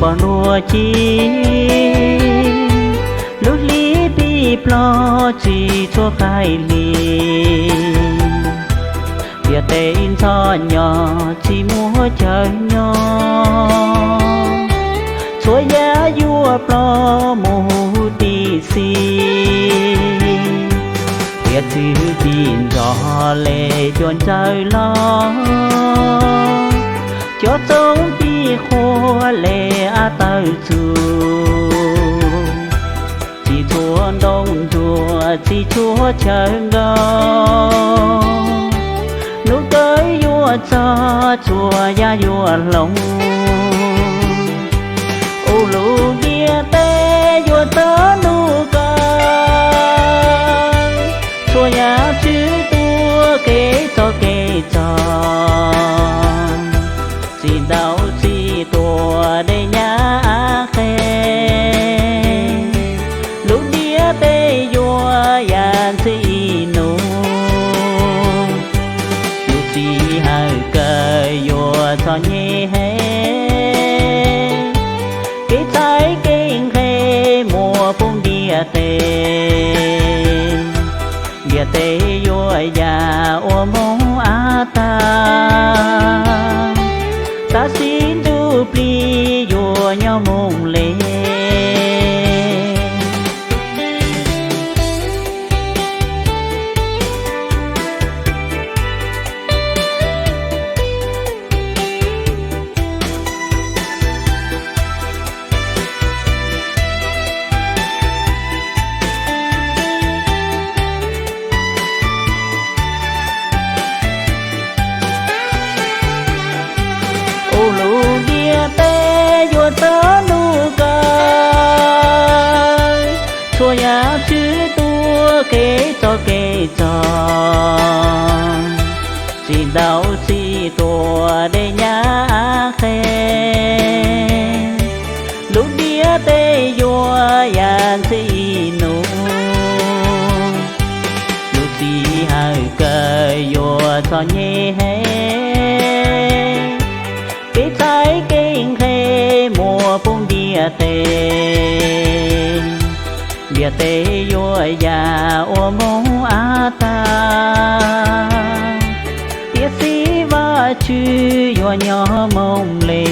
bỏ nua chi lúc lý bị lo chỉ cho khai lì việc tên cho nhỏ chỉ mua chơi nhỏ chúa giá vua lo mù đi xì việc chữ tin rõ lệ chọn trời lo cho sống đi khô lệ tới chùa chỉ chúa đông chùa chỉ chúa trời ngơ lúc tới vua cho chùa gia vua lòng ô lù bia tê vua tớ nu cơ chùa nhà chữ tua kể cho chỉ đạo chỉ tua để nhá khe lúc đĩa tê vua yàn chỉ nụ lúc chỉ hai cây vua cho nhẹ cái trái kinh khe mùa phong đĩa tê vua già ô mong á ta xin du pli vua nhau mong lệ tớ nu cơ chùa nhà chữ tua kể cho chỉ đạo chỉ tua để nhá khe lúc đĩa tê vua yàn chỉ nụ lúc chỉ hai cây vua cho nhẹ cái trái kinh khe mùa phong đĩa tê vua già ô mong á ta tiết sĩ và chư vua nhỏ mong lệ